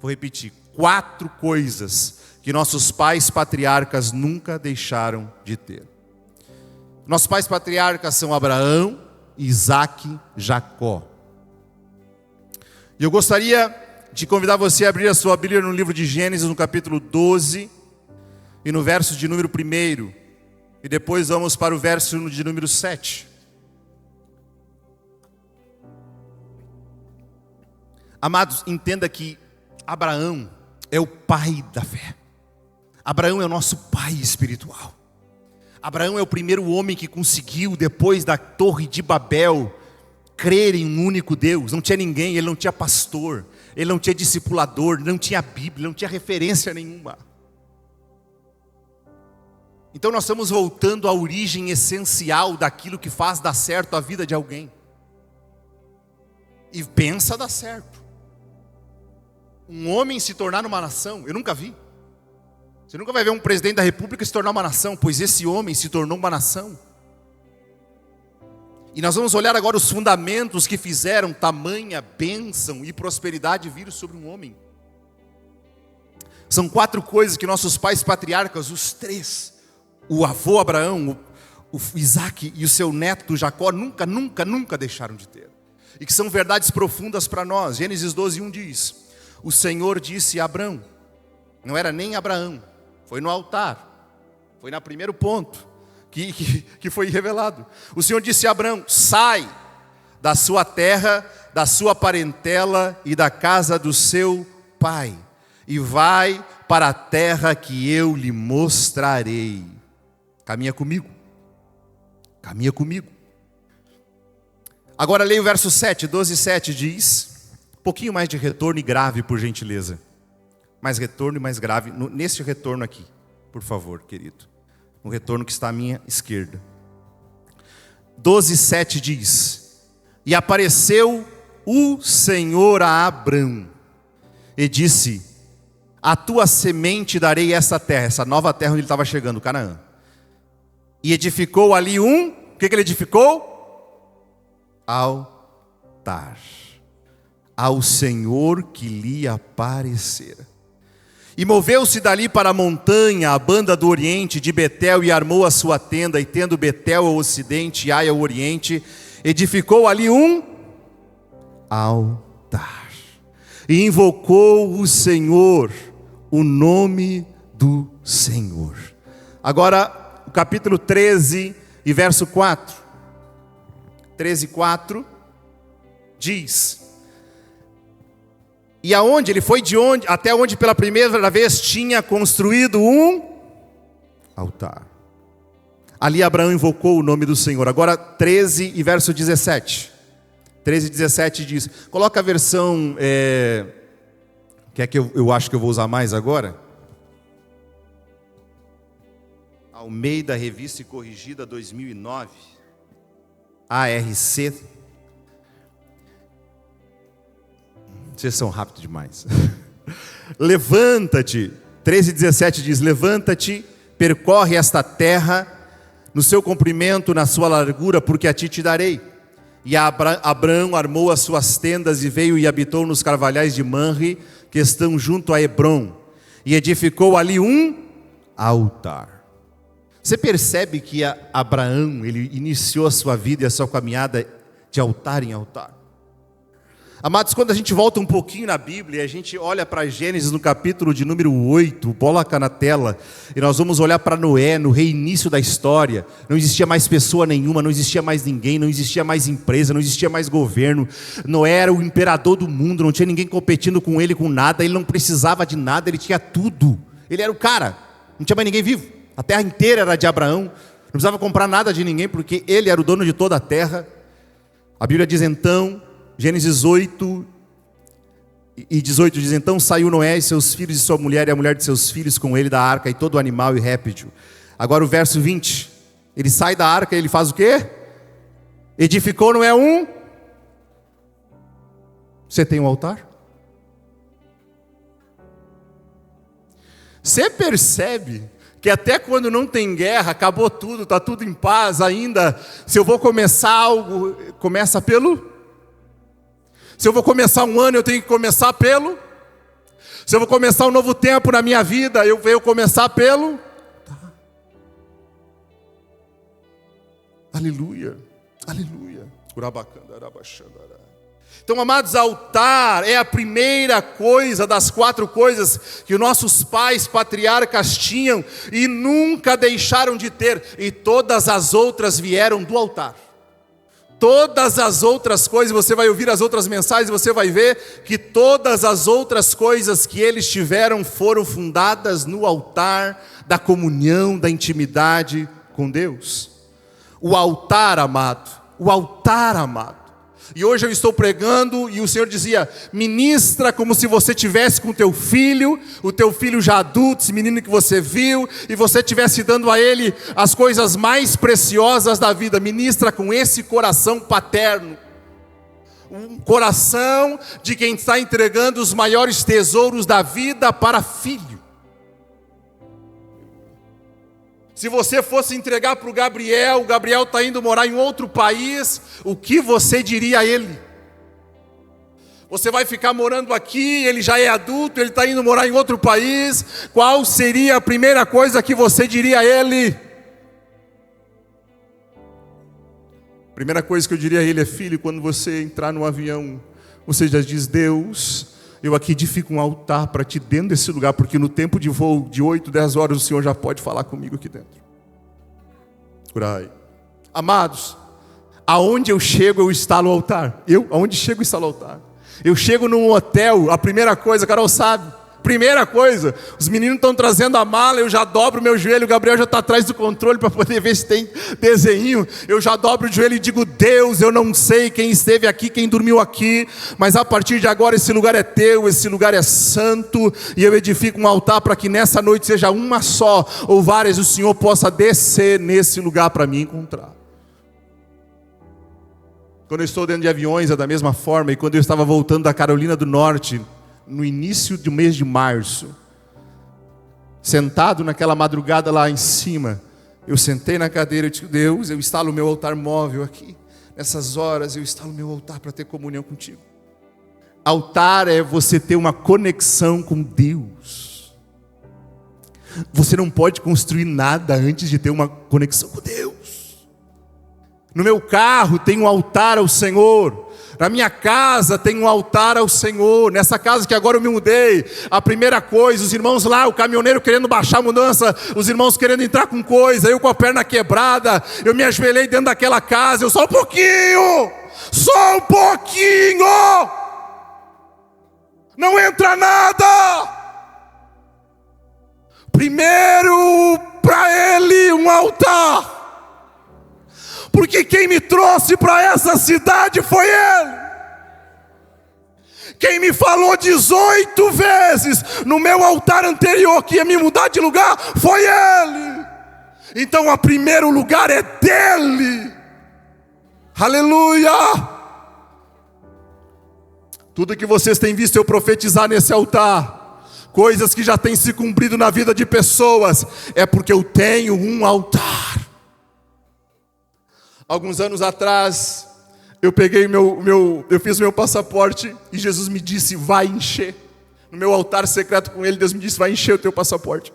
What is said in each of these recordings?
Vou repetir: 4 coisas que nossos pais patriarcas nunca deixaram de ter. Nossos pais patriarcas são Abraão, Isaque, Jacó. E eu gostaria de convidar você a abrir a sua Bíblia no livro de Gênesis, no capítulo 12, e no verso de número 1, e depois vamos para o verso de número 7. Amados, entenda que Abraão é o pai da fé. Abraão é o nosso pai espiritual. Abraão é o primeiro homem que conseguiu, depois da Torre de Babel, crer em um único Deus. Não tinha ninguém, ele não tinha pastor, ele não tinha discipulador, não tinha Bíblia, não tinha referência nenhuma. Então nós estamos voltando à origem essencial daquilo que faz dar certo a vida de alguém. E pensa dar certo. Um homem se tornar uma nação, eu nunca vi. Você nunca vai ver um presidente da república se tornar uma nação, pois esse homem se tornou uma nação. E nós vamos olhar agora os fundamentos que fizeram tamanha bênção e prosperidade vir sobre um homem. São 4 coisas que nossos pais patriarcas, os 3, o avô Abraão, o Isaque e o seu neto Jacó, nunca deixaram de ter. E que são verdades profundas para nós. Gênesis 12:1 diz: o Senhor disse a Abraão, não era nem Abraão, foi no altar, foi no primeiro ponto que foi revelado. O Senhor disse a Abraão: sai da sua terra, da sua parentela e da casa do seu pai, e vai para a terra que eu lhe mostrarei. Caminha comigo. Caminha comigo. Agora leia o verso 7, 12:7 diz, um pouquinho mais de retorno e grave, por gentileza. Mais retorno e mais grave, neste retorno aqui, por favor, querido. O retorno que está à minha esquerda. 12:7 diz: e apareceu o Senhor a Abrão, e disse: a tua semente darei essa terra, essa nova terra onde ele estava chegando, Canaã. E edificou ali o que ele edificou? Altar ao Senhor que lhe aparecera. E moveu-se dali para a montanha, a banda do oriente de Betel, e armou a sua tenda, e tendo Betel ao ocidente e Ai ao oriente, edificou ali um altar. E invocou o Senhor, o nome do Senhor. Agora, o capítulo 13 e verso 4. 13:4 diz: e aonde ele foi até onde pela primeira vez tinha construído um altar. Ali Abraão invocou o nome do Senhor. Agora 13 e verso 17. 13:17 diz, coloca a versão que é que eu acho que eu vou usar mais agora. Almeida, Revista e Corrigida 2009. ARC. Vocês são rápidos demais. Levanta-te. 13:17 diz: levanta-te, percorre esta terra no seu comprimento, na sua largura, porque a ti te darei. E Abraão armou as suas tendas e veio e habitou nos carvalhais de Manre, que estão junto a Hebrom, e edificou ali um altar. Você percebe que Abraão, ele iniciou a sua vida e a sua caminhada de altar em altar. Amados, quando a gente volta um pouquinho na Bíblia, a gente olha para Gênesis no capítulo de número 8, coloca na tela, e nós vamos olhar para Noé, no reinício da história. Não existia mais pessoa nenhuma, não existia mais ninguém, não existia mais empresa, não existia mais governo. Noé era o imperador do mundo, não tinha ninguém competindo com ele com nada, ele não precisava de nada, ele tinha tudo. Ele era o cara, não tinha mais ninguém vivo. A terra inteira era de Abraão, não precisava comprar nada de ninguém, porque ele era o dono de toda a terra. A Bíblia diz então, Gênesis 8 e 18 diz: então saiu Noé e seus filhos e sua mulher e a mulher de seus filhos com ele da arca e todo animal e réptil. Agora o verso 20, ele sai da arca e ele faz o quê? Edificou Noé um... Você tem um altar? Você percebe que até quando não tem guerra, acabou tudo, está tudo em paz ainda, se eu vou começar algo, começa pelo... Se eu vou começar um ano, eu tenho que começar pelo... Se eu vou começar um novo tempo na minha vida, eu venho começar pelo altar. Aleluia, aleluia. Então, amados, altar é a primeira coisa das 4 coisas que nossos pais patriarcas tinham e nunca deixaram de ter, e todas as outras vieram do altar. Todas as outras coisas, você vai ouvir as outras mensagens, você vai ver que todas as outras coisas que eles tiveram foram fundadas no altar da comunhão, da intimidade com Deus. O altar, amado, o altar, amado. E hoje eu estou pregando e o Senhor dizia: ministra como se você estivesse com o teu filho já adulto, esse menino que você viu, e você estivesse dando a ele as coisas mais preciosas da vida. Ministra com esse coração paterno, um coração de quem está entregando os maiores tesouros da vida para filho. Se você fosse entregar para o Gabriel está indo morar em outro país, o que você diria a ele? Você vai ficar morando aqui, ele já é adulto, ele está indo morar em outro país, qual seria a primeira coisa que você diria a ele? A primeira coisa que eu diria a ele é: filho, quando você entrar no avião, você já diz: Deus, eu aqui edifico um altar para ti dentro desse lugar, porque no tempo de voo de 8, 10 horas o Senhor já pode falar comigo aqui dentro. Por aí. Amados, aonde eu chego eu instalo o altar. Aonde chego eu instalo o altar. Eu chego num hotel, a primeira coisa, Carol sabe, primeira coisa, os meninos estão trazendo a mala, eu já dobro o meu joelho, o Gabriel já está atrás do controle para poder ver se tem desenho, eu já dobro o joelho e digo: Deus, eu não sei quem esteve aqui, quem dormiu aqui, mas a partir de agora esse lugar é teu, esse lugar é santo, e eu edifico um altar para que nessa noite seja uma só, ou várias, o Senhor possa descer nesse lugar para me encontrar. Quando eu estou dentro de aviões é da mesma forma, e quando eu estava voltando da Carolina do Norte, no início do mês de março, sentado naquela madrugada lá em cima, eu sentei na cadeira e disse: Deus, eu instalo o meu altar móvel aqui, nessas horas eu instalo o meu altar para ter comunhão contigo. Altar é você ter uma conexão com Deus. Você não pode construir nada antes de ter uma conexão com Deus. No meu carro tem um altar ao Senhor. Na minha casa tem um altar ao Senhor. Nessa casa que agora eu me mudei, a primeira coisa, os irmãos lá, o caminhoneiro querendo baixar a mudança, os irmãos querendo entrar com coisa, eu com a perna quebrada, eu me ajoelhei dentro daquela casa, só um pouquinho, não entra nada. Primeiro para Ele um altar, porque quem me trouxe para essa cidade foi Ele. Quem me falou 18 vezes no meu altar anterior que ia me mudar de lugar foi Ele. Então o primeiro lugar é dele. Aleluia! Tudo que vocês têm visto eu profetizar nesse altar, coisas que já têm se cumprido na vida de pessoas, é porque eu tenho um altar. Alguns anos atrás, eu peguei eu fiz meu passaporte e Jesus me disse: vai encher. No meu altar secreto com Ele, Deus me disse: vai encher o teu passaporte.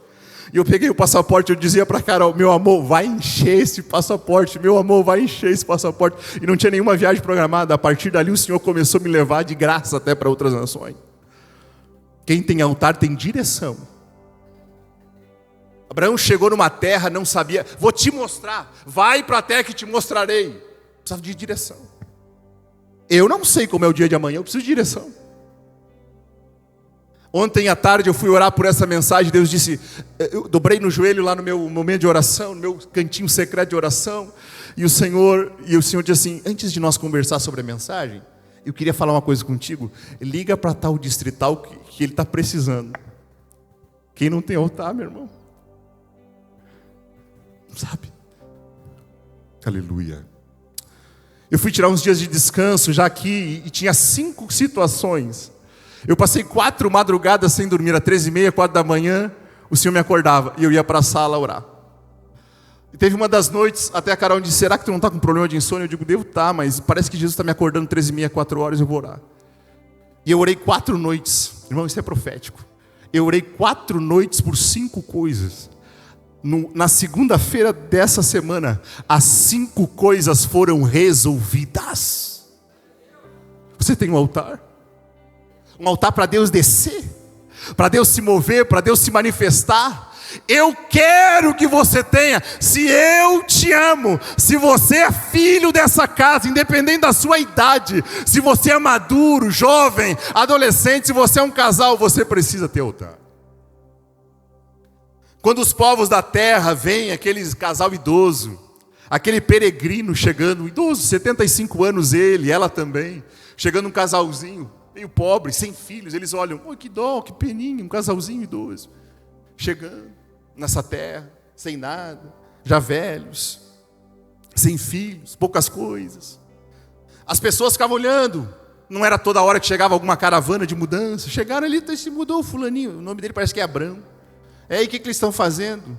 E eu peguei o passaporte, eu dizia para Carol: meu amor, vai encher esse passaporte, meu amor, vai encher esse passaporte. E não tinha nenhuma viagem programada. A partir dali o Senhor começou a me levar de graça até para outras nações. Quem tem altar tem direção. Abraão chegou numa terra, não sabia, vou te mostrar, vai para a terra que te mostrarei. Precisava de direção. Eu não sei como é o dia de amanhã, eu preciso de direção. Ontem à tarde eu fui orar por essa mensagem, Deus disse, eu dobrei no joelho lá no meu momento de oração, no meu cantinho secreto de oração, e o Senhor disse assim: antes de nós conversar sobre a mensagem, eu queria falar uma coisa contigo, liga para tal distrital que ele está precisando. Quem não tem altar, meu irmão? Sabe? Aleluia. Eu fui tirar uns dias de descanso já aqui e tinha 5 situações. Eu passei 4 madrugadas sem dormir, às 3h30, 4 da manhã, o Senhor me acordava e eu ia para a sala orar. E teve uma das noites, até a Carol disse: será que tu não está com problema de insônia? Eu digo: devo estar, mas parece que Jesus está me acordando 3h30, 4 horas, eu vou orar. E eu orei 4 noites, irmão, isso é profético. Eu orei 4 noites por 5 coisas. Na segunda-feira dessa semana, as 5 coisas foram resolvidas. Você tem um altar? Um altar para Deus descer, para Deus se mover, para Deus se manifestar. Eu quero que você tenha. Se eu te amo, se você é filho dessa casa, independente da sua idade, se você é maduro, jovem, adolescente, se você é um casal, você precisa ter altar. Quando os povos da terra veem aquele casal idoso, aquele peregrino chegando, idoso, 75 anos ele, ela também, chegando um casalzinho, meio pobre, sem filhos, eles olham, oh, que dó, que peninho, um casalzinho idoso, chegando nessa terra, sem nada, já velhos, sem filhos, poucas coisas. As pessoas ficavam olhando, não era toda hora que chegava alguma caravana de mudança, chegaram ali, se mudou o fulaninho, o nome dele parece que é Abrão. E o que eles estão fazendo?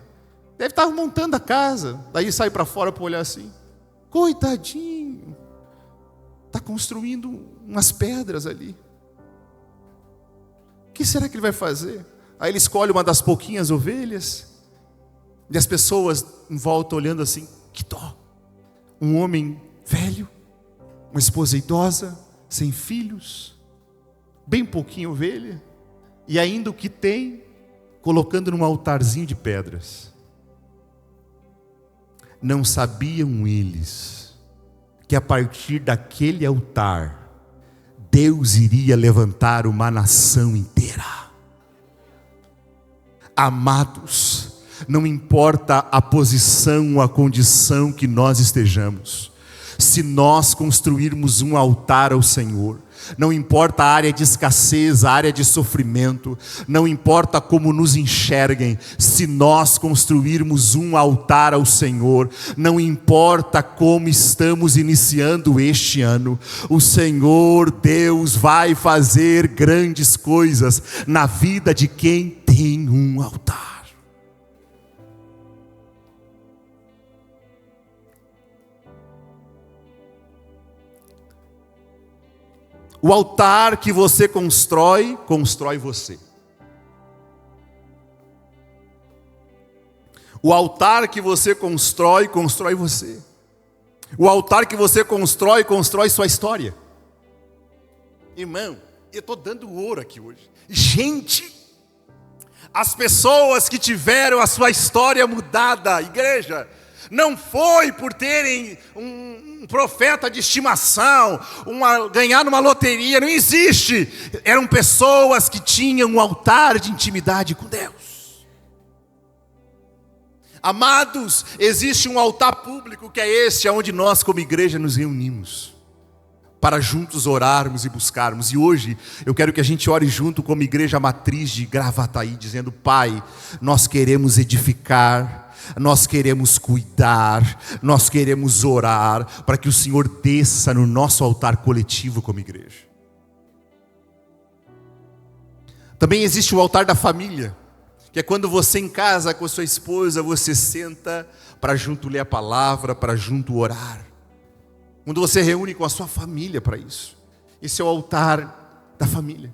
Deve estar montando a casa. Daí sai para fora para olhar assim, coitadinho, está construindo umas pedras ali. O que será que ele vai fazer? Aí ele escolhe uma das pouquinhas ovelhas, e as pessoas em volta olhando assim, que dó. Um homem velho, uma esposa idosa, sem filhos, bem pouquinho ovelha, e ainda o que tem, colocando num altarzinho de pedras. Não sabiam eles que a partir daquele altar, Deus iria levantar uma nação inteira. Amados, não importa a posição, a condição que nós estejamos, se nós construirmos um altar ao Senhor, não importa a área de escassez, a área de sofrimento, não importa como nos enxerguem, se nós construirmos um altar ao Senhor, não importa como estamos iniciando este ano, o Senhor Deus vai fazer grandes coisas na vida de quem tem um altar. O altar que você constrói, constrói você. O altar que você constrói, constrói você. O altar que você constrói, constrói sua história. Irmão, eu estou dando ouro aqui hoje. Gente, as pessoas que tiveram a sua história mudada, igreja, não foi por terem um profeta de estimação, ganhar numa loteria, não existe. Eram pessoas que tinham um altar de intimidade com Deus. Amados, existe um altar público que é este, onde nós como igreja nos reunimos, para juntos orarmos e buscarmos. E hoje eu quero que a gente ore junto como igreja matriz de Gravataí, dizendo: Pai, nós queremos edificar, nós queremos cuidar, nós queremos orar, para que o Senhor desça no nosso altar coletivo como igreja. Também existe o altar da família, que é quando você em casa com a sua esposa, você senta para junto ler a palavra, para junto orar. Quando você reúne com a sua família para isso. Esse é o altar da família.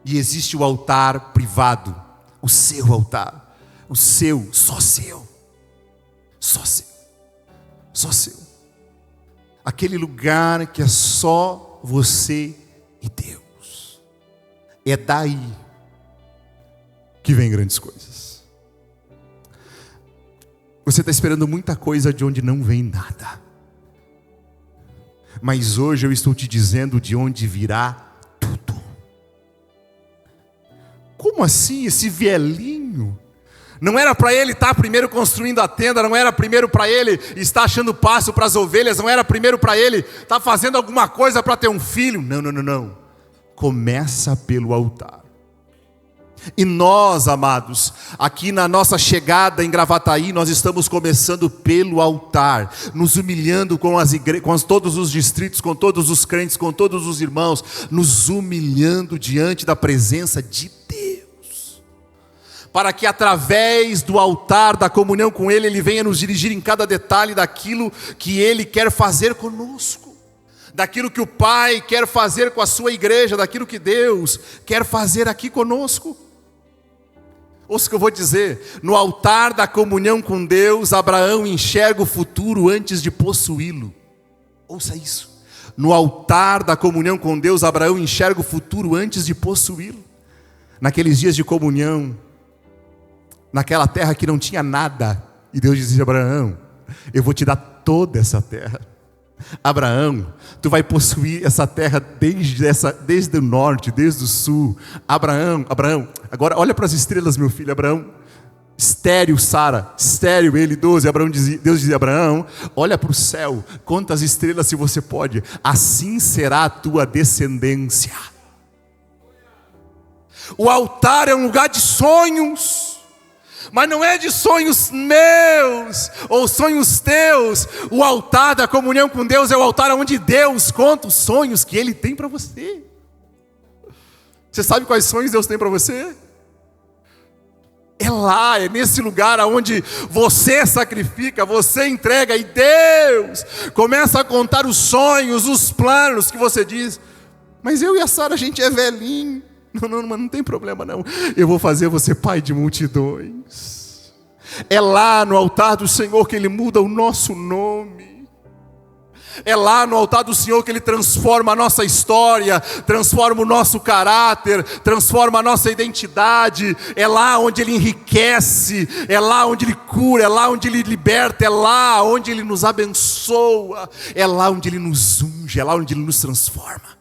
E existe o altar privado, o seu altar. O seu, só seu. Só seu. Só seu. Aquele lugar que é só você e Deus. É daí que vem grandes coisas. Você está esperando muita coisa de onde não vem nada. Mas hoje eu estou te dizendo de onde virá tudo. Como assim esse velhinho? Não era para ele estar primeiro construindo a tenda, não era primeiro para ele estar achando pasto para as ovelhas, não era primeiro para ele estar fazendo alguma coisa para ter um filho. Não. Começa pelo altar. E nós, amados, aqui na nossa chegada em Gravataí, nós estamos começando pelo altar, nos humilhando com todos os distritos, com todos os crentes, com todos os irmãos, nos humilhando diante da presença de Deus, para que através do altar, da comunhão com Ele, Ele venha nos dirigir em cada detalhe daquilo que Ele quer fazer conosco, daquilo que o Pai quer fazer com a sua igreja, daquilo que Deus quer fazer aqui conosco. Ouça o que eu vou dizer. No altar da comunhão com Deus, Abraão enxerga o futuro antes de possuí-lo. Ouça isso. No altar da comunhão com Deus, Abraão enxerga o futuro antes de possuí-lo. Naqueles dias de comunhão, naquela terra que não tinha nada, e Deus dizia a Abraão: eu vou te dar toda essa terra. Abraão, tu vai possuir essa terra desde o norte, desde o sul. Abraão, agora olha para as estrelas, meu filho. Abraão, estéril Sara, estéril ele, 12. Deus dizia a Abraão: olha para o céu, conta as estrelas se você pode, assim será a tua descendência. O altar é um lugar de sonhos, mas não é de sonhos meus ou sonhos teus. O altar da comunhão com Deus é o altar onde Deus conta os sonhos que Ele tem para você. Você sabe quais sonhos Deus tem para você? É lá, é nesse lugar onde você sacrifica, você entrega, e Deus começa a contar os sonhos, os planos que você diz: mas eu e a Sara, a gente é velhinho. Não tem problema não. Eu vou fazer você pai de multidões. É lá no altar do Senhor que Ele muda o nosso nome. É lá no altar do Senhor que Ele transforma a nossa história, transforma o nosso caráter, transforma a nossa identidade. É lá onde Ele enriquece, é lá onde Ele cura, é lá onde Ele liberta, é lá onde Ele nos abençoa, é lá onde Ele nos unge, é lá onde Ele nos transforma.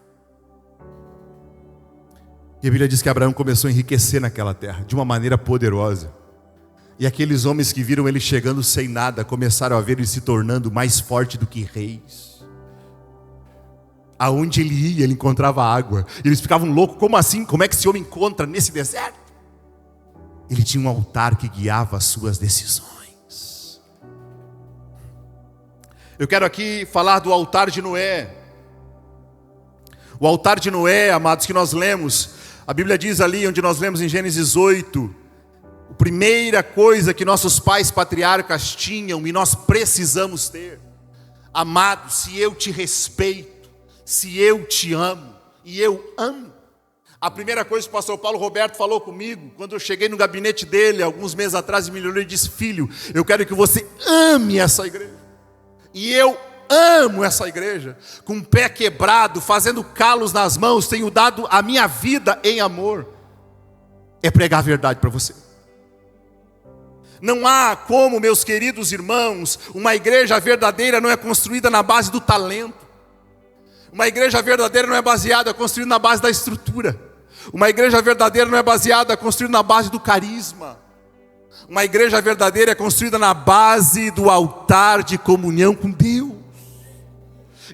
E a Bíblia diz que Abraão começou a enriquecer naquela terra, de uma maneira poderosa. E aqueles homens que viram ele chegando sem nada, começaram a ver ele se tornando mais forte do que reis. Aonde ele ia, ele encontrava água. Eles ficavam loucos: como assim? Como é que esse homem encontra nesse deserto? Ele tinha um altar que guiava as suas decisões. Eu quero aqui falar do altar de Noé. O altar de Noé, amados, que nós lemos, a Bíblia diz ali, onde nós lemos em Gênesis 8, a primeira coisa que nossos pais patriarcas tinham e nós precisamos ter: amado, se eu te respeito, se eu te amo, e eu amo. A primeira coisa que o pastor Paulo Roberto falou comigo, quando eu cheguei no gabinete dele, alguns meses atrás, e me olhou e disse: filho, eu quero que você ame essa igreja. E eu amo essa igreja, com o pé quebrado, fazendo calos nas mãos, tenho dado a minha vida em amor. É pregar a verdade para você. Não há como, meus queridos irmãos, uma igreja verdadeira não é construída na base do talento. Uma igreja verdadeira não é baseada, construída na base da estrutura. Uma igreja verdadeira não é baseada, construída na base do carisma. Uma igreja verdadeira é construída na base do altar de comunhão com Deus.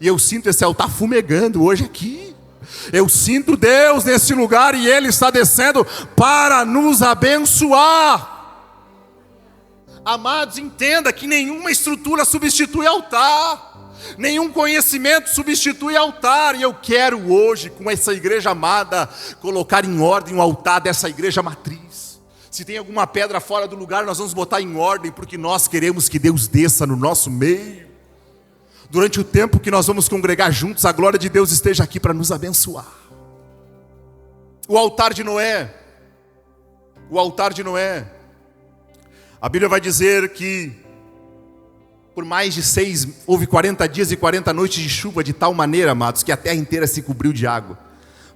E eu sinto esse altar fumegando hoje aqui. Eu sinto Deus nesse lugar e Ele está descendo para nos abençoar. Amados, entenda que nenhuma estrutura substitui altar. Nenhum conhecimento substitui altar. E eu quero hoje, com essa igreja amada, colocar em ordem o altar dessa igreja matriz. Se tem alguma pedra fora do lugar, nós vamos botar em ordem, porque nós queremos que Deus desça no nosso meio. Durante o tempo que nós vamos congregar juntos, a glória de Deus esteja aqui para nos abençoar. O altar de Noé. O altar de Noé. A Bíblia vai dizer que por mais de 6, houve 40 dias e 40 noites de chuva, de tal maneira, amados, que a terra inteira se cobriu de água.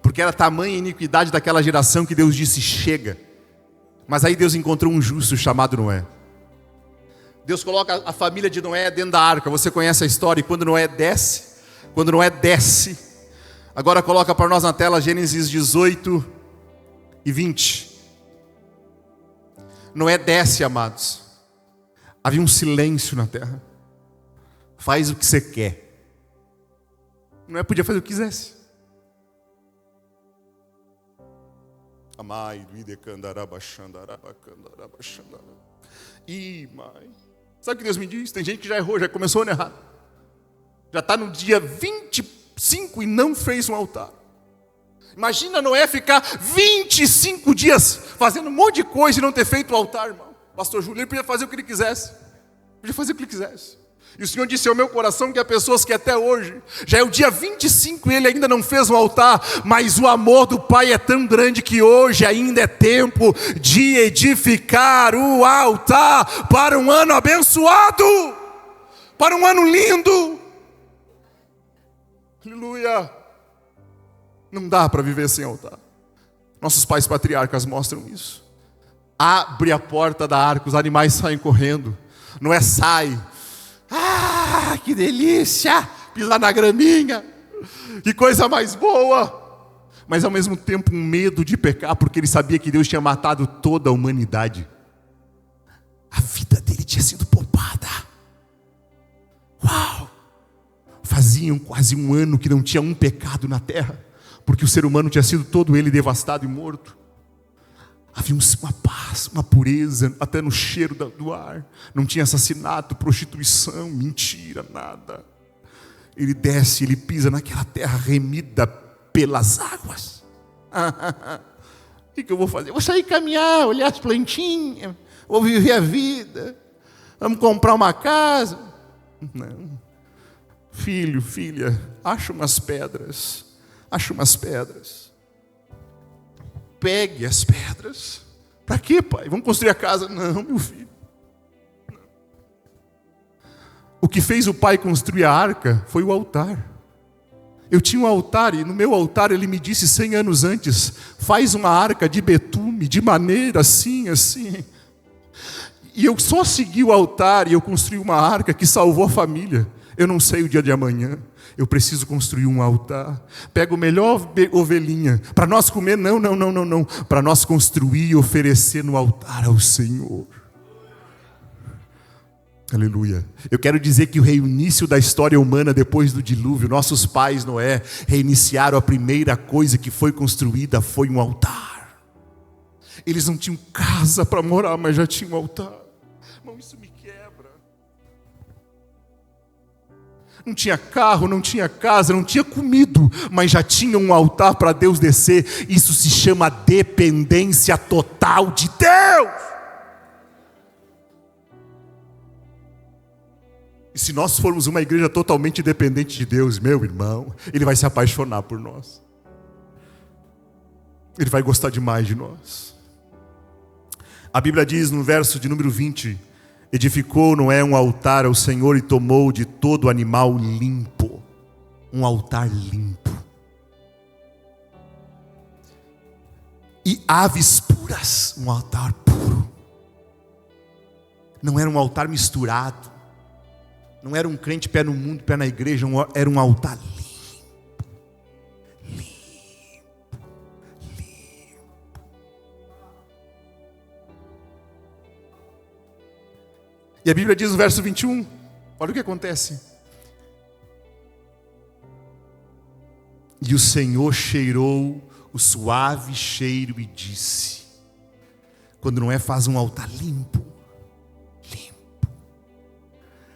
Porque era tamanha a iniquidade daquela geração que Deus disse: chega. Mas aí Deus encontrou um justo chamado Noé. Deus coloca a família de Noé dentro da arca. Você conhece a história. E quando Noé desce, agora coloca para nós na tela Gênesis 18 e 20. Noé desce, amados. Havia um silêncio na terra. Faz o que você quer. Noé podia fazer o que quisesse. Amai, Ih, mãe. Sabe o que Deus me diz? Tem gente que já errou, já começou a errar. Já está no dia 25 e não fez um altar. Imagina Noé ficar 25 dias fazendo um monte de coisa e não ter feito o altar, irmão. Pastor Júlio, ele podia fazer o que ele quisesse. Podia fazer o que ele quisesse. E o Senhor disse ao meu coração que há pessoas que até hoje, já é o dia 25 e ele ainda não fez um altar, mas o amor do Pai é tão grande que hoje ainda é tempo de edificar o altar para um ano abençoado, para um ano lindo. Aleluia! Não dá para viver sem altar. Nossos pais patriarcas mostram isso. Abre a porta da arca, os animais saem correndo. Não é sai. Ah, que delícia! Pisar na graminha. Que coisa mais boa! Mas ao mesmo tempo um medo de pecar, porque ele sabia que Deus tinha matado toda a humanidade. A vida dele tinha sido poupada. Uau! Faziam quase um ano que não tinha um pecado na terra, porque o ser humano tinha sido todo ele devastado e morto. Havia uma paz, uma pureza, até no cheiro do ar. Não tinha assassinato, prostituição, mentira, nada. Ele desce, ele pisa naquela terra remida pelas águas. O que eu vou fazer? Vou sair caminhar, olhar as plantinhas, vou viver a vida, vamos comprar uma casa. Não. Filho, filha, acha umas pedras. Pegue as pedras. Para quê, pai? Vamos construir a casa? Não, meu filho. Não. O que fez o pai construir a arca foi o altar. Eu tinha um altar e no meu altar ele me disse 100 anos antes: faz uma arca de betume, de maneira assim, assim. E eu só segui o altar e eu construí uma arca que salvou a família. Eu não sei o dia de amanhã. Eu preciso construir um altar. Pega o melhor ovelhinha. Para nós comer, não. Para nós construir e oferecer no altar ao Senhor. Aleluia. Eu quero dizer que o reinício da história humana depois do dilúvio, nossos pais, Noé, reiniciaram a primeira coisa que foi construída, foi um altar. Eles não tinham casa para morar, mas já tinham um altar. Irmão, isso me quebra. Não tinha carro, não tinha casa, não tinha comido, mas já tinha um altar para Deus descer. Isso se chama dependência total de Deus. E se nós formos uma igreja totalmente dependente de Deus, meu irmão, Ele vai se apaixonar por nós. Ele vai gostar demais de nós. A Bíblia diz no verso de número 20: edificou Noé um altar ao Senhor e tomou de todo animal limpo. Um altar limpo. E aves puras, um altar puro. Não era um altar misturado. Não era um crente pé no mundo, pé na igreja. Era um altar limpo. E a Bíblia diz no verso 21, olha o que acontece. E o Senhor cheirou o suave cheiro e disse, quando Noé faz um altar limpo,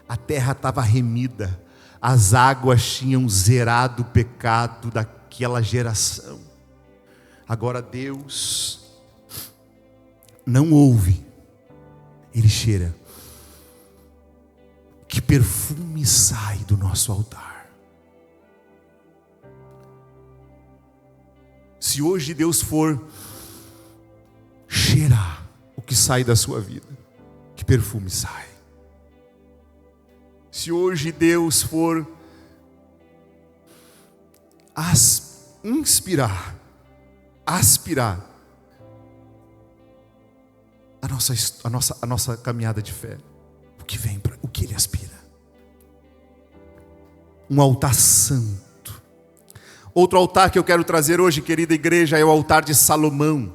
a terra estava remida, as águas tinham zerado o pecado daquela geração. Agora Deus não ouve, Ele cheira. Que perfume sai do nosso altar. Se hoje Deus for cheirar o que sai da sua vida, que perfume sai. Se hoje Deus for aspirar a nossa caminhada de fé, o que Ele aspira? Um altar santo. Outro altar que eu quero trazer hoje, querida igreja, é o altar de Salomão.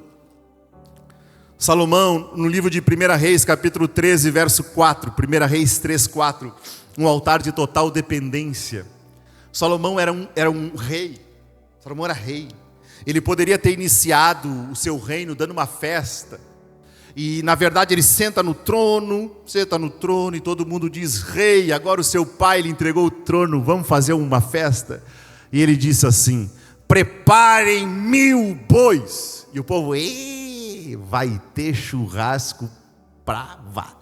Salomão, no livro de 1 Reis, capítulo 13, verso 4, 1 Reis 3, 4, um altar de total dependência. Salomão era um rei. Salomão era rei. Ele poderia ter iniciado o seu reino dando uma festa. E na verdade ele senta no trono e todo mundo diz: rei, agora o seu pai lhe entregou o trono, vamos fazer uma festa. E ele disse assim: preparem 1000 bois. E o povo: vai ter churrasco pra valer.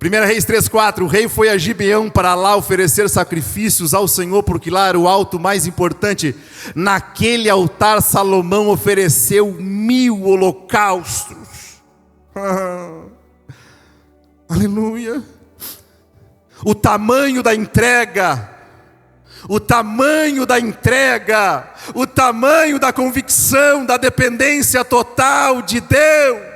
1 Reis 3,4, o rei foi a Gibeão para lá oferecer sacrifícios ao Senhor, porque lá era o alto mais importante. Naquele altar Salomão ofereceu 1000 holocaustos. Aleluia. O tamanho da entrega, o tamanho da entrega, o tamanho da convicção, da dependência total de Deus,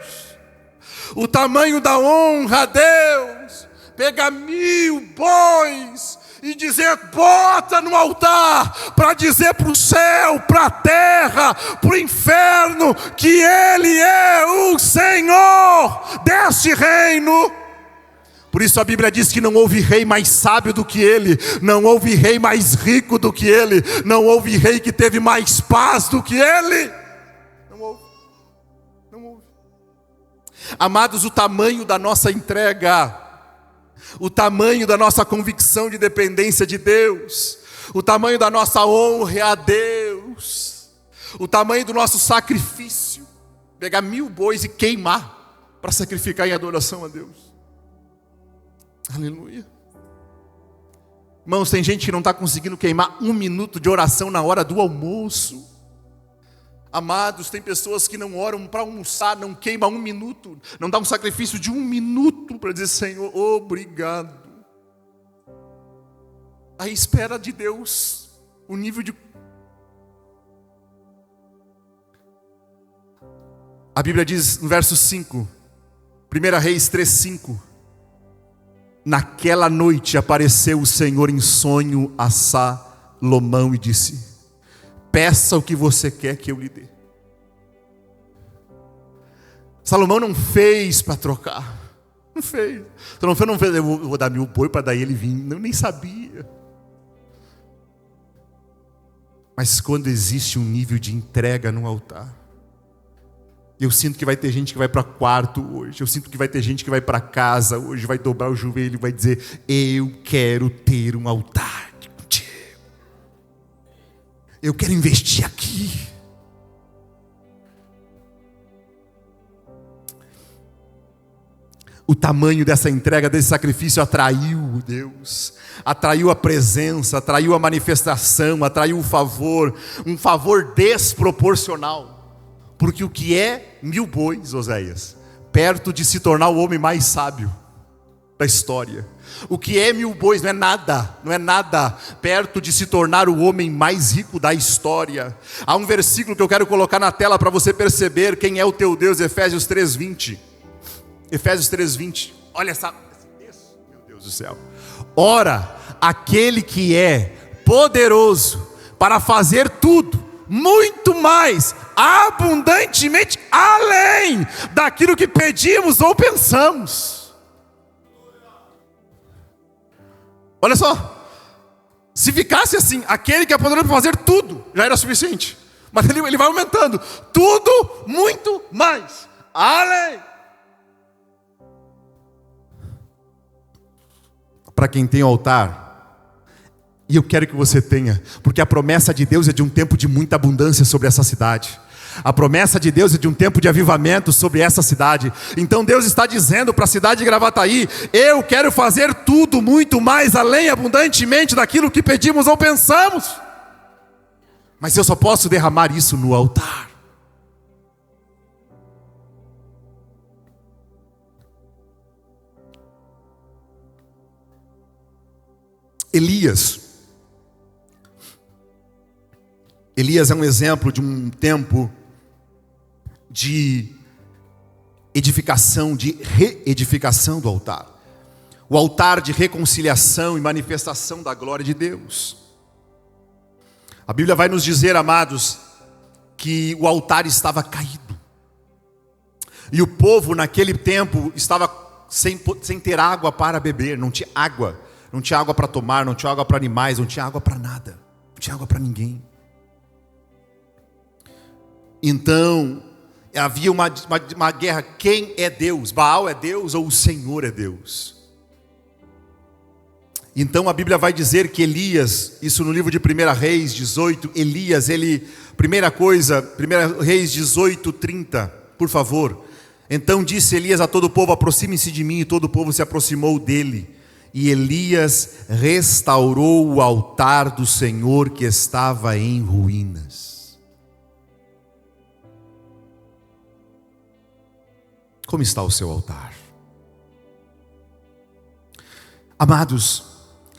o tamanho da honra a Deus. Pega 1000 bois e dizer, bota no altar, para dizer para o céu, para a terra, para o inferno, que Ele é o Senhor deste reino. Por isso a Bíblia diz que não houve rei mais sábio do que Ele, não houve rei mais rico do que Ele, não houve rei que teve mais paz do que Ele. Não houve. Amados, o tamanho da nossa entrega, o tamanho da nossa convicção de dependência de Deus, o tamanho da nossa honra a Deus, o tamanho do nosso sacrifício, pegar 1000 bois e queimar para sacrificar em adoração a Deus. Aleluia. Irmãos, tem gente que não está conseguindo queimar 1 minuto de oração na hora do almoço. Amados, tem pessoas que não oram para almoçar, não queima 1 minuto, não dá um sacrifício de 1 minuto para dizer, Senhor, obrigado. Aí espera de Deus o nível de... A Bíblia diz no verso 5, 1 Reis 3,5, naquela noite apareceu o Senhor em sonho a Salomão e disse, peça o que você quer que eu lhe dê. Salomão não fez para trocar. Não fez. Salomão não fez, eu vou dar 1000 boi para daí ele vir. Eu nem sabia. Mas quando existe um nível de entrega no altar, eu sinto que vai ter gente que vai para o quarto hoje. Eu sinto que vai ter gente que vai para casa hoje, vai dobrar o joelho e vai dizer, eu quero ter um altar contigo. Eu quero investir aqui. O tamanho dessa entrega, desse sacrifício atraiu Deus, atraiu a presença, atraiu a manifestação, atraiu o favor, um favor desproporcional. Porque o que é 1000 bois, Oséias, perto de se tornar o homem mais sábio da história. O que é 1000 bois não é nada perto de se tornar o homem mais rico da história. Há um versículo que eu quero colocar na tela para você perceber quem é o teu Deus, Efésios 3:20. Efésios 3:20. Olha esse texto, meu Deus do céu. Ora, aquele que é poderoso para fazer tudo, muito mais, abundantemente, além daquilo que pedimos ou pensamos. Olha só, se ficasse assim, aquele que é poderoso para fazer tudo, já era suficiente. Mas ele vai aumentando, tudo, muito mais, além. Para quem tem altar, e eu quero que você tenha, porque a promessa de Deus é de um tempo de muita abundância sobre essa cidade. A promessa de Deus é de um tempo de avivamento sobre essa cidade. Então Deus está dizendo para a cidade de Gravataí, eu quero fazer tudo muito mais além, abundantemente daquilo que pedimos ou pensamos. Mas eu só posso derramar isso no altar. Elias é um exemplo de um tempo de edificação, de reedificação do altar. O altar de reconciliação e manifestação da glória de Deus. A Bíblia vai nos dizer, amados, que o altar estava caído. E o povo naquele tempo estava sem ter água para beber, não tinha água. Não tinha água para tomar, não tinha água para animais, não tinha água para nada. Não tinha água para ninguém. Então, havia uma guerra. Quem é Deus? Baal é Deus ou o Senhor é Deus? Então a Bíblia vai dizer que Elias, isso no livro de 1 Reis 18, Elias, 1 Reis 18:30, por favor. Então disse Elias a todo o povo: aproximem-se de mim. E todo o povo se aproximou dele. E Elias restaurou o altar do Senhor que estava em ruínas. Como está o seu altar? Amados,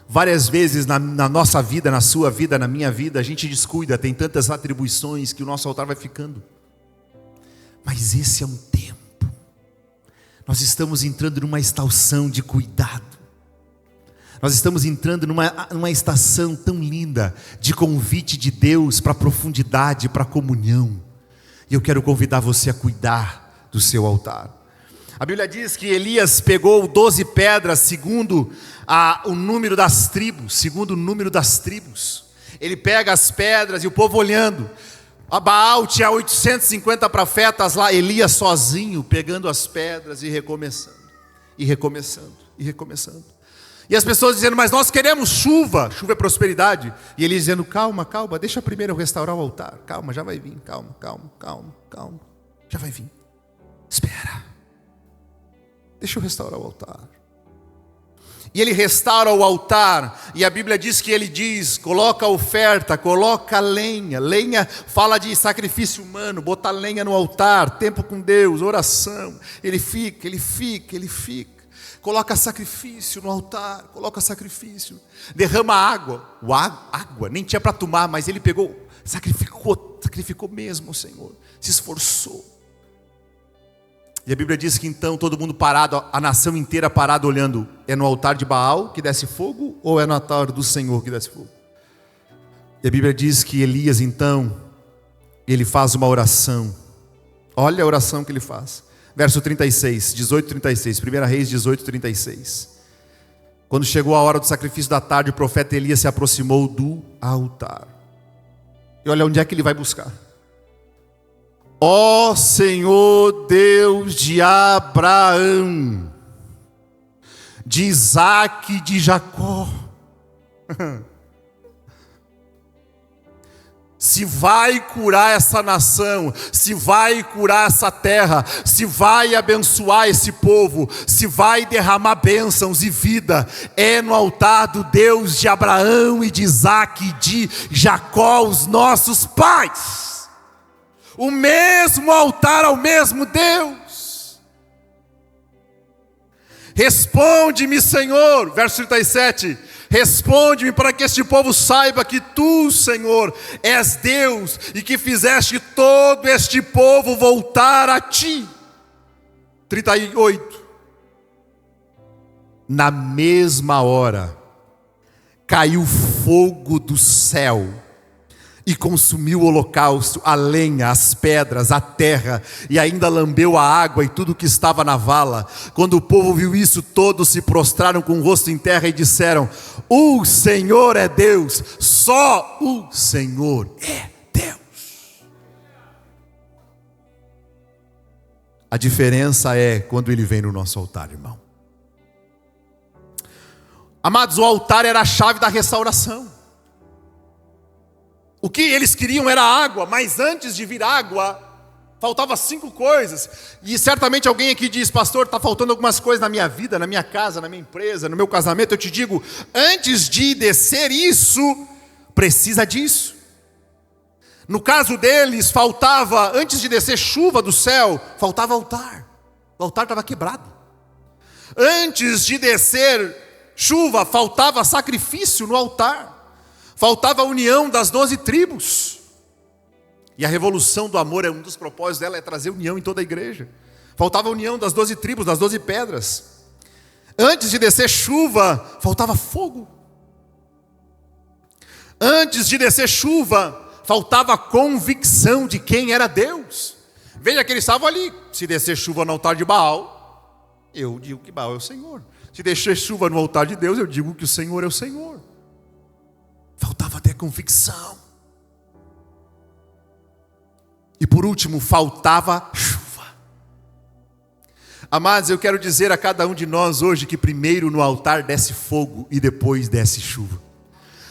várias vezes na nossa vida, na sua vida, na minha vida, a gente descuida, tem tantas atribuições que o nosso altar vai ficando. Mas esse é um tempo. Nós estamos entrando numa estação de cuidado. Nós estamos entrando numa estação tão linda de convite de Deus para profundidade, para comunhão. E eu quero convidar você a cuidar do seu altar. A Bíblia diz que Elias pegou 12 pedras segundo o número das tribos. Ele pega as pedras e o povo olhando. A Baal tinha 850 profetas lá, Elias sozinho pegando as pedras e recomeçando. E as pessoas dizendo: mas nós queremos chuva é prosperidade. E ele dizendo: calma, deixa primeiro eu restaurar o altar. Calma, já vai vir, calma, já vai vir. Espera, deixa eu restaurar o altar. E ele restaura o altar, e a Bíblia diz que ele diz: coloca oferta, coloca lenha. Lenha fala de sacrifício humano, botar lenha no altar, tempo com Deus, oração. Ele fica. Coloca sacrifício no altar, derrama água. Água, nem tinha para tomar, mas ele pegou, sacrificou mesmo o Senhor, se esforçou. E a Bíblia diz que então todo mundo parado, a nação inteira parada olhando: é no altar de Baal que desce fogo ou é no altar do Senhor que desce fogo? E a Bíblia diz que Elias então, ele faz uma oração. Olha a oração que ele faz. Verso 36, 18:36, 1 Reis 18:36. Quando chegou a hora do sacrifício da tarde, o profeta Elias se aproximou do altar. E olha onde é que ele vai buscar. Ó Senhor Deus de Abraão, de Isaque e de Jacó, se vai curar essa nação, se vai curar essa terra, se vai abençoar esse povo, se vai derramar bênçãos e vida, é no altar do Deus de Abraão e de Isaque e de Jacó, os nossos pais. O mesmo altar ao mesmo Deus. Responde-me, Senhor, verso 37, responde-me para que este povo saiba que Tu, Senhor, és Deus e que fizeste todo este povo voltar a Ti. 38. Na mesma hora, caiu fogo do céu e consumiu o holocausto, a lenha, as pedras, a terra, e ainda lambeu a água e tudo que estava na vala. Quando o povo viu isso, todos se prostraram com o rosto em terra e disseram: o Senhor é Deus, só o Senhor é Deus. A diferença é quando Ele vem no nosso altar, irmão. Amados, o altar era a chave da restauração. O que eles queriam era água, mas antes de vir água, faltava 5 coisas. E certamente alguém aqui diz: pastor, está faltando algumas coisas na minha vida, na minha casa, na minha empresa, no meu casamento. Eu te digo, antes de descer isso, precisa disso. No caso deles, faltava, antes de descer chuva do céu, faltava altar. O altar estava quebrado. Antes de descer chuva, faltava sacrifício no altar. Faltava a união das 12 tribos. E a revolução do amor, um dos propósitos dela é trazer união em toda a igreja. Faltava a união das 12 tribos, das 12 pedras. Antes de descer chuva, faltava fogo. Antes de descer chuva, faltava a convicção de quem era Deus. Veja que eles estavam ali. Se descer chuva no altar de Baal, eu digo que Baal é o Senhor. Se descer chuva no altar de Deus, eu digo que o Senhor é o Senhor. Faltava até convicção. E por último, faltava chuva. Amados, eu quero dizer a cada um de nós hoje que primeiro no altar desce fogo e depois desce chuva.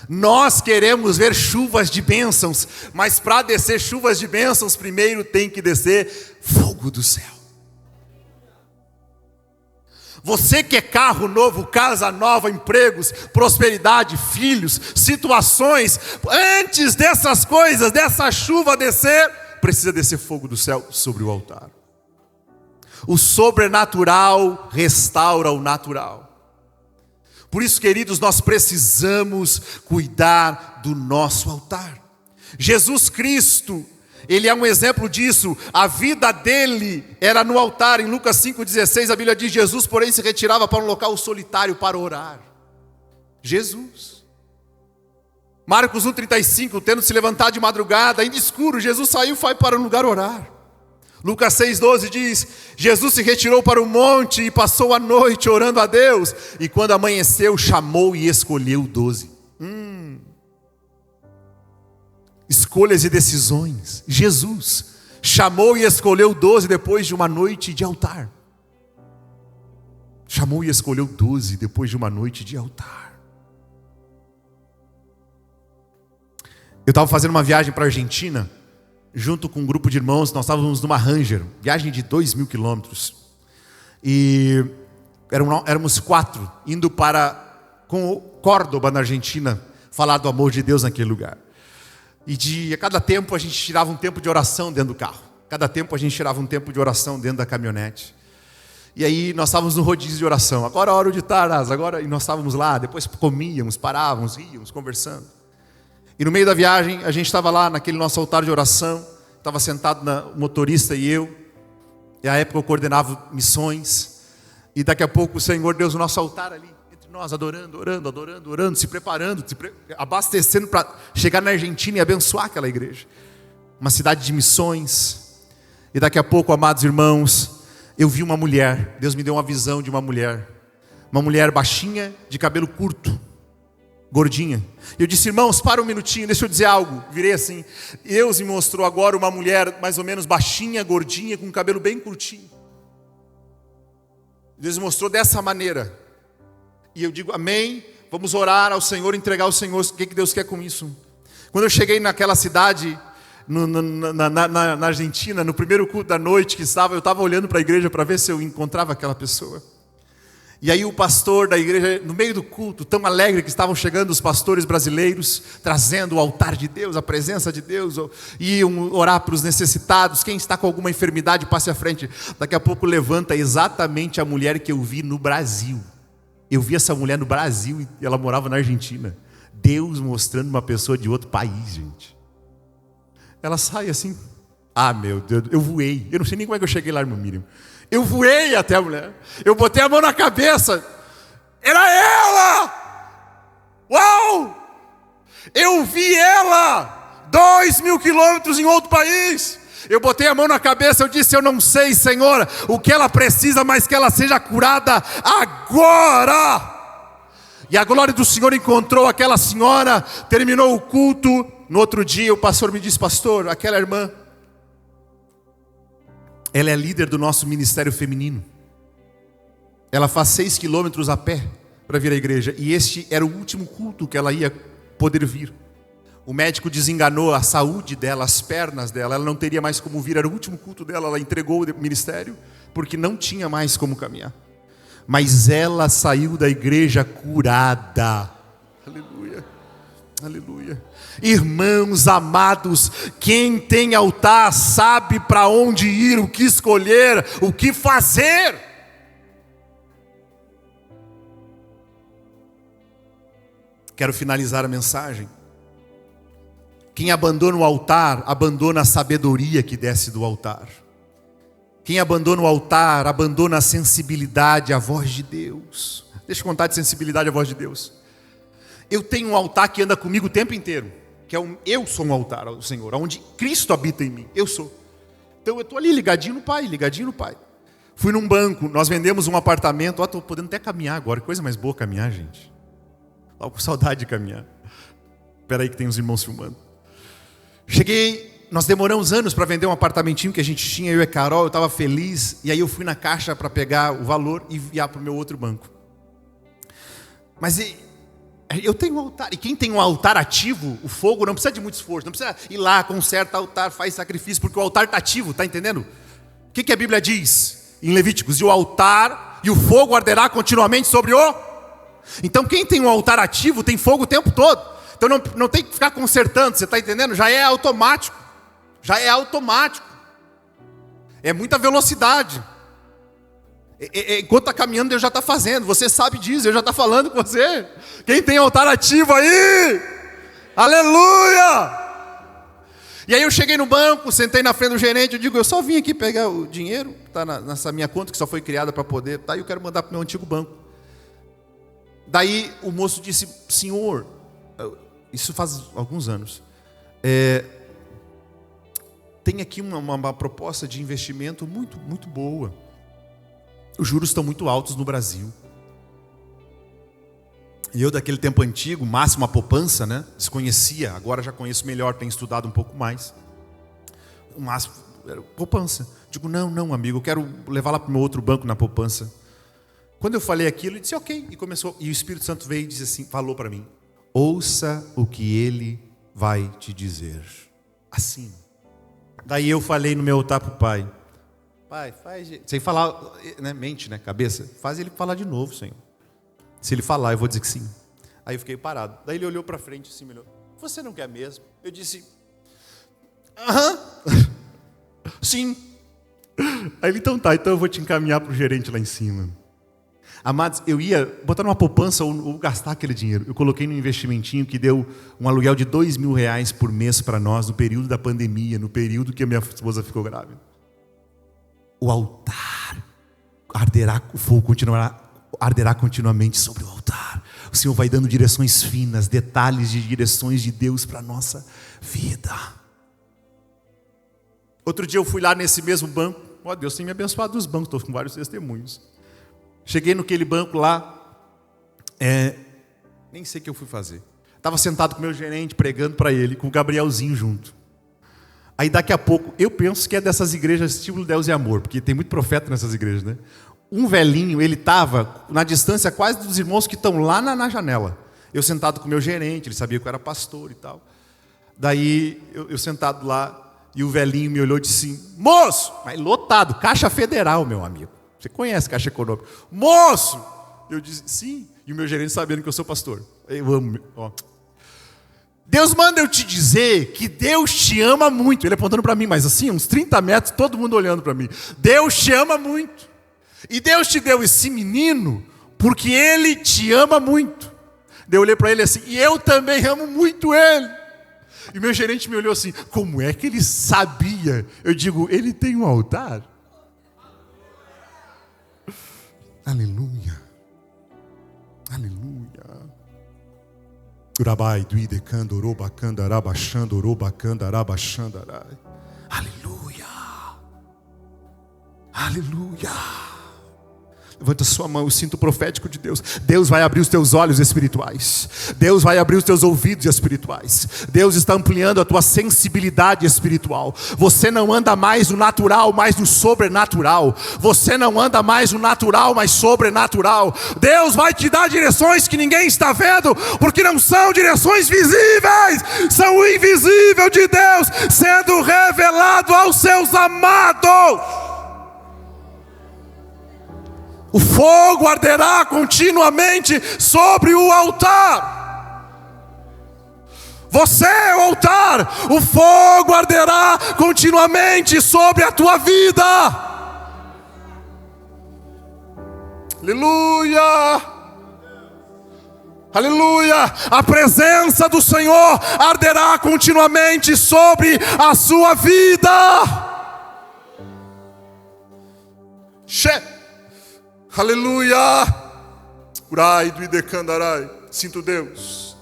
Nós queremos ver chuvas de bênçãos, mas para descer chuvas de bênçãos, primeiro tem que descer fogo do céu. Você quer carro novo, casa nova, empregos, prosperidade, filhos, situações. Antes dessas coisas, dessa chuva descer, precisa descer fogo do céu sobre o altar. O sobrenatural restaura o natural. Por isso, queridos, nós precisamos cuidar do nosso altar. Jesus Cristo, Ele é um exemplo disso. A vida dele era no altar. Em Lucas 5,16 a Bíblia diz: Jesus, porém, se retirava para um local solitário para orar. Jesus. Marcos 1,35, tendo se levantado de madrugada, ainda escuro, Jesus saiu e foi para um lugar orar. Lucas 6,12 diz: Jesus se retirou para o monte e passou a noite orando a Deus. E quando amanheceu, chamou e escolheu 12. Escolhas e decisões. Jesus chamou e escolheu 12 depois de uma noite de altar. Chamou e escolheu 12 depois de uma noite de altar. Eu estava fazendo uma viagem para a Argentina, junto com um grupo de irmãos. Nós estávamos numa Ranger, viagem de 2.000 quilômetros. E éramos 4, indo para Córdoba, na Argentina, falar do amor de Deus naquele lugar. E a cada tempo a gente tirava um tempo de oração dentro do carro. Cada tempo a gente tirava um tempo de oração dentro da caminhonete. E aí nós estávamos no rodízio de oração. Agora é hora de taras, e nós estávamos lá. Depois comíamos, parávamos, íamos, conversando. E no meio da viagem a gente estava lá naquele nosso altar de oração. Estava sentado o motorista e eu. E à época eu coordenava missões. E daqui a pouco o Senhor deu o nosso altar ali. Nós adorando, se preparando, abastecendo para chegar na Argentina e abençoar aquela igreja. Uma cidade de missões. E daqui a pouco, amados irmãos, eu vi uma mulher. Deus me deu uma visão de uma mulher. Uma mulher baixinha, de cabelo curto, gordinha. E eu disse: irmãos, para um minutinho, deixa eu dizer algo. Virei assim. Deus me mostrou agora uma mulher mais ou menos baixinha, gordinha, com cabelo bem curtinho. Deus me mostrou dessa maneira. E eu digo: amém, vamos orar ao Senhor, entregar ao Senhor o que Deus quer com isso. Quando eu cheguei naquela cidade, na Argentina, no primeiro culto da noite que eu estava olhando para a igreja para ver se eu encontrava aquela pessoa. E aí o pastor da igreja, no meio do culto, tão alegre que estavam chegando os pastores brasileiros, trazendo o altar de Deus, a presença de Deus, iam orar para os necessitados. Quem está com alguma enfermidade, passe à frente. Daqui a pouco levanta exatamente a mulher que eu vi no Brasil. Eu vi essa mulher no Brasil e ela morava na Argentina. Deus mostrando uma pessoa de outro país, gente. Ela sai assim. Ah, meu Deus, eu voei. Eu não sei nem como é que eu cheguei lá, irmão Miriam. Eu voei até a mulher. Eu botei a mão na cabeça. Era ela! Uau! Eu vi ela 2.000 quilômetros em outro país. Eu botei a mão na cabeça, eu disse: eu não sei, Senhor, o que ela precisa, mas que ela seja curada agora. E a glória do Senhor encontrou aquela senhora, terminou o culto. No outro dia o pastor me disse: pastor, aquela irmã, ela é líder do nosso ministério feminino. Ela faz 6 quilômetros a pé para vir à igreja. E este era o último culto que ela ia poder vir. O médico desenganou a saúde dela, as pernas dela. Ela não teria mais como vir, era o último culto dela. Ela entregou o ministério porque não tinha mais como caminhar. Mas ela saiu da igreja curada. Aleluia, aleluia. Irmãos amados, quem tem altar sabe para onde ir, o que escolher, o que fazer. Quero finalizar a mensagem. Quem abandona o altar, abandona a sabedoria que desce do altar. Quem abandona o altar, abandona a sensibilidade à voz de Deus. Deixa eu contar de sensibilidade à voz de Deus. Eu tenho um altar que anda comigo o tempo inteiro, que é eu sou um altar ao Senhor, onde Cristo habita em mim, eu sou. Então eu estou ali ligadinho no Pai, Fui num banco, nós vendemos um apartamento. Estou podendo até caminhar agora, que coisa mais boa caminhar, gente. Estou com saudade de caminhar. Espera aí que tem uns irmãos filmando. Cheguei, nós demoramos anos para vender um apartamentinho que a gente tinha, eu e a Carol. Eu estava feliz, e aí eu fui na caixa para pegar o valor e enviar para o meu outro banco. Mas eu tenho um altar, e quem tem um altar ativo, o fogo não precisa de muito esforço, não precisa ir lá, conserta o altar, faz sacrifício, porque o altar está ativo, está entendendo? O que a Bíblia diz? em Levíticos, e o altar e o fogo arderá continuamente sobre o... Então quem tem um altar ativo tem fogo o tempo todo. Então não tem que ficar consertando, você está entendendo? Já é automático. Já é automático. É muita velocidade. Enquanto está caminhando, Deus já está fazendo. Você sabe disso, Deus já está falando com você. Quem tem altar ativo aí? Aleluia! E aí eu cheguei no banco, sentei na frente do gerente, eu digo, eu só vim aqui pegar o dinheiro, que está nessa minha conta, que só foi criada para poder, tá, e eu quero mandar para o meu antigo banco. Daí o moço disse, senhor, isso faz alguns anos, tem aqui uma proposta de investimento muito, muito boa. Os juros estão muito altos no Brasil. E eu, daquele tempo antigo, máximo a poupança, né? Desconhecia, agora já conheço melhor, tenho estudado um pouco mais. O máximo era poupança. Digo, não, amigo, eu quero levar lá para o meu outro banco na poupança. Quando eu falei aquilo, ele disse, ok. E começou, e o Espírito Santo veio e disse assim, falou para mim, ouça o que ele vai te dizer. Assim. Daí eu falei no meu altar para o pai, faz, sem falar, né, mente, né, cabeça, faz ele falar de novo, Senhor. Se ele falar, eu vou dizer que sim. Aí eu fiquei parado. Daí ele olhou para frente assim, me olhou. Você não quer mesmo? Eu disse, aham, sim. Aí ele, então tá, então eu vou te encaminhar para o gerente lá em cima. Amados, eu ia botar numa poupança ou gastar aquele dinheiro. Eu coloquei num investimentinho que deu um aluguel de R$2.000 por mês para nós, no período da pandemia, no período que a minha esposa ficou grávida. O altar arderá, o fogo arderá continuamente sobre o altar. O Senhor vai dando direções finas, detalhes de direções de Deus para a nossa vida. Outro dia eu fui lá nesse mesmo banco. Deus tem me abençoado dos bancos, estou com vários testemunhos. Cheguei naquele banco lá, nem sei o que eu fui fazer. Estava sentado com o meu gerente, pregando para ele, com o Gabrielzinho junto. Aí daqui a pouco, eu penso que é dessas igrejas estilo Deus e Amor, porque tem muito profeta nessas igrejas, né? Um velhinho, ele estava na distância quase dos irmãos que estão lá na janela. Eu sentado com o meu gerente, ele sabia que eu era pastor e tal. Daí, eu sentado lá, e o velhinho me olhou e disse assim, moço, mas lotado, Caixa Federal, meu amigo. Você conhece Caixa Econômica? Moço! Eu disse, sim. E o meu gerente sabendo que eu sou pastor. Eu amo. Ó. Deus manda eu te dizer que Deus te ama muito. Ele apontando para mim, mas assim, uns 30 metros, todo mundo olhando para mim. Deus te ama muito. E Deus te deu esse menino porque Ele te ama muito. Daí eu olhei para ele assim, e eu também amo muito ele. E o meu gerente me olhou assim, como é que ele sabia? Eu digo, ele tem um altar? Aleluia. Aleluia. Urabai, duidecando, orobacanda, arabachando, orobacanda, arabachandarai. Aleluia. Aleluia. Levanta sua mão, eu sinto o profético de Deus. Deus vai abrir os teus olhos espirituais. Deus vai abrir os teus ouvidos espirituais. Deus está ampliando a tua sensibilidade espiritual. Você não anda mais no natural, mas no sobrenatural. Você não anda mais no natural, mas sobrenatural. Deus vai te dar direções que ninguém está vendo, porque não são direções visíveis, são o invisível de Deus sendo revelado aos seus amados. O fogo arderá continuamente sobre o altar. Você é o altar. O fogo arderá continuamente sobre a tua vida. Aleluia. Aleluia. A presença do Senhor arderá continuamente sobre a sua vida. Aleluia. Urai do idecandarai. Sinto Deus.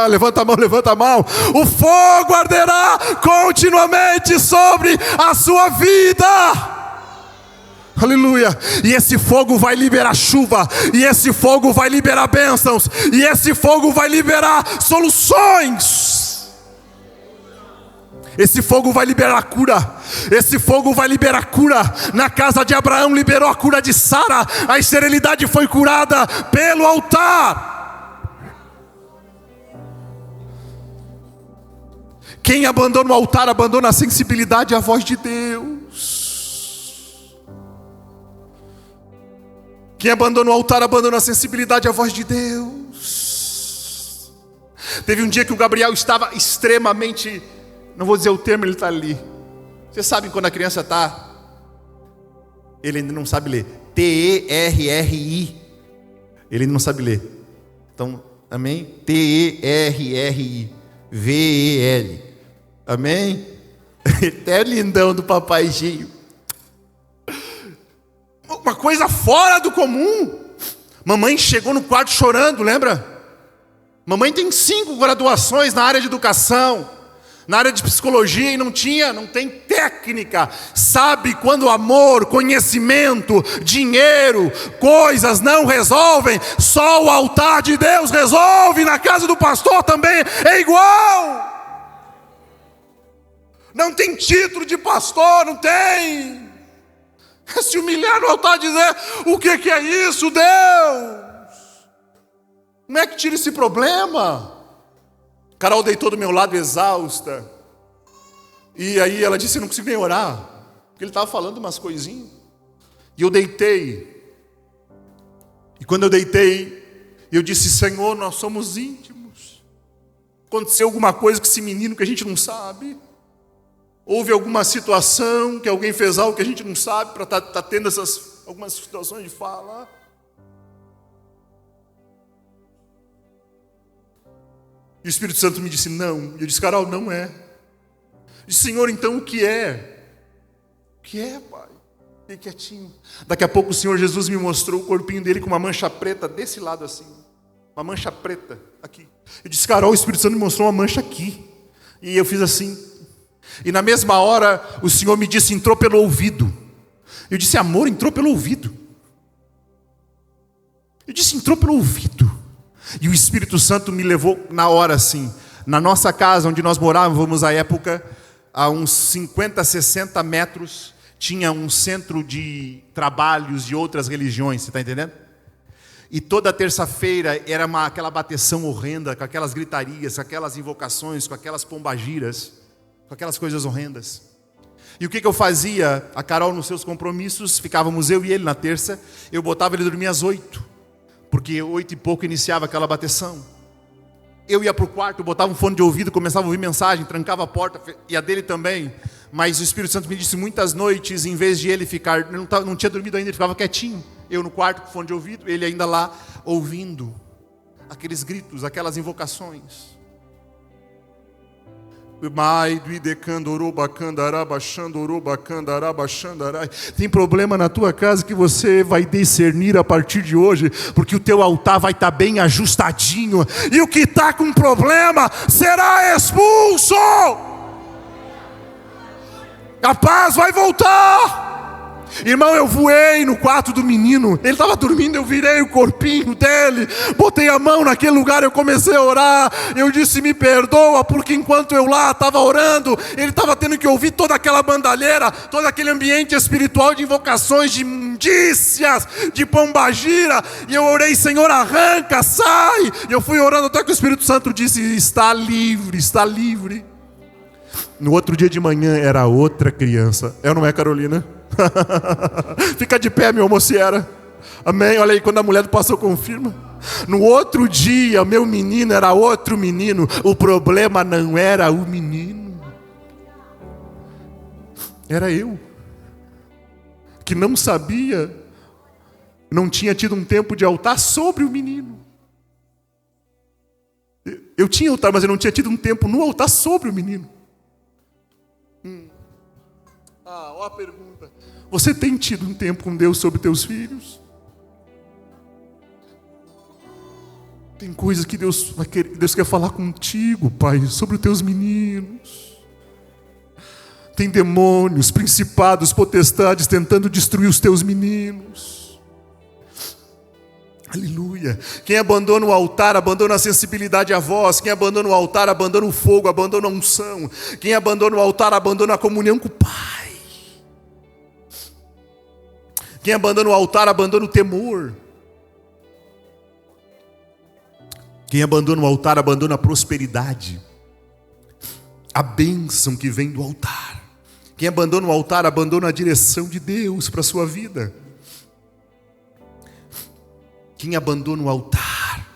Levanta a mão, levanta a mão. O fogo arderá continuamente sobre a sua vida. Aleluia. E esse fogo vai liberar chuva. E esse fogo vai liberar bênçãos. E esse fogo vai liberar soluções. Esse fogo vai liberar cura. Esse fogo vai liberar cura. Na casa de Abraão liberou a cura de Sara. A esterilidade foi curada pelo altar. Quem abandona o altar abandona a sensibilidade à voz de Deus. Quem abandona o altar, abandona a sensibilidade à voz de Deus. Teve um dia que o Gabriel estava extremamente, não vou dizer o termo, ele está ali. Vocês sabem quando a criança está, ele ainda não sabe ler, T-E-R-R-I, ele ainda não sabe ler. Então, amém? T-E-R-R-I, V-E-L, amém? Até lindão do papai Gio. Uma coisa fora do comum. Mamãe chegou no quarto chorando, lembra? Mamãe tem 5 graduações na área de educação, na área de psicologia, e não tem técnica. Sabe quando amor, conhecimento, dinheiro, coisas não resolvem, só o altar de Deus resolve. Na casa do pastor também é igual. Não tem título de pastor, não tem. É se humilhar no altar e dizer: o que é isso, Deus? Como é que tira esse problema? Carol deitou do meu lado exausta. E aí ela disse: eu não consigo nem orar, porque ele estava falando umas coisinhas. E eu deitei. E quando eu deitei, eu disse: Senhor, nós somos íntimos. Aconteceu alguma coisa com esse menino que a gente não sabe. Houve alguma situação que alguém fez algo que a gente não sabe para estar tendo algumas situações de fala. E o Espírito Santo me disse: não. E eu disse: Carol, não é. Eu disse: Senhor, então o que é? O que é, Pai? Fiquei quietinho. Daqui a pouco o Senhor Jesus me mostrou o corpinho dele com uma mancha preta desse lado assim. Uma mancha preta aqui. Eu disse: Carol, o Espírito Santo me mostrou uma mancha aqui. E eu fiz assim. E na mesma hora o Senhor me disse: entrou pelo ouvido. Eu disse: amor, entrou pelo ouvido. Eu disse: entrou pelo ouvido. E o Espírito Santo me levou na hora assim. Na nossa casa onde nós morávamos à época, a uns 50, 60 metros, tinha um centro de trabalhos de outras religiões, você está entendendo? E toda terça-feira era aquela bateção horrenda, com aquelas gritarias, com aquelas invocações, com aquelas pombagiras, com aquelas coisas horrendas. E o que eu fazia? A Carol nos seus compromissos, ficávamos eu e ele na terça, eu botava ele dormir às 8, porque 8 e pouco iniciava aquela bateção. Eu ia para o quarto, botava um fone de ouvido, começava a ouvir mensagem, trancava a porta, e a dele também. Mas o Espírito Santo me disse muitas noites, em vez de ele ficar, não tinha dormido ainda, ele ficava quietinho. Eu no quarto com fone de ouvido, ele ainda lá ouvindo aqueles gritos, aquelas invocações. Tem problema na tua casa que você vai discernir a partir de hoje, porque o teu altar vai estar bem ajustadinho, e o que está com problema será expulso. A paz vai voltar. Irmão, eu voei no quarto do menino. Ele estava dormindo, eu virei o corpinho dele, botei a mão naquele lugar, eu comecei a orar. Eu disse: me perdoa, porque enquanto eu lá estava orando, ele estava tendo que ouvir toda aquela bandalheira, todo aquele ambiente espiritual de invocações, de indícias, de pombagira. E eu orei: Senhor, arranca, sai. E eu fui orando até que o Espírito Santo disse: está livre, está livre. No outro dia de manhã era outra criança. É ou não é, Carolina? Fica de pé, meu mociera. Amém? Olha aí, quando a mulher do pastor confirma. No outro dia, meu menino era outro menino. O problema não era o menino, era eu, que não sabia, não tinha tido um tempo de altar sobre o menino. Eu tinha altar, mas eu não tinha tido um tempo no altar sobre o menino. Ó a pergunta: você tem tido um tempo com Deus sobre teus filhos? Tem coisas que Deus quer falar contigo, Pai, sobre os teus meninos. Tem demônios, principados, potestades tentando destruir os teus meninos. Aleluia. Quem abandona o altar, abandona a sensibilidade à voz. Quem abandona o altar, abandona o fogo, abandona a unção. Quem abandona o altar, abandona a comunhão com o Pai. Quem abandona o altar, abandona o temor. Quem abandona o altar, abandona a prosperidade, a bênção que vem do altar. Quem abandona o altar, abandona a direção de Deus para a sua vida. quem abandona o altar.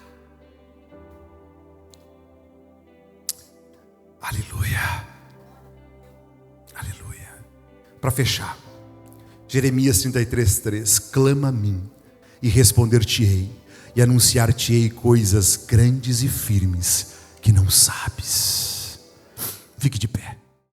Aleluia. Aleluia. Para fechar, Jeremias 33:3: clama a mim e responder-te-ei, e anunciar-te-ei coisas grandes e firmes que não sabes. Fique de pé.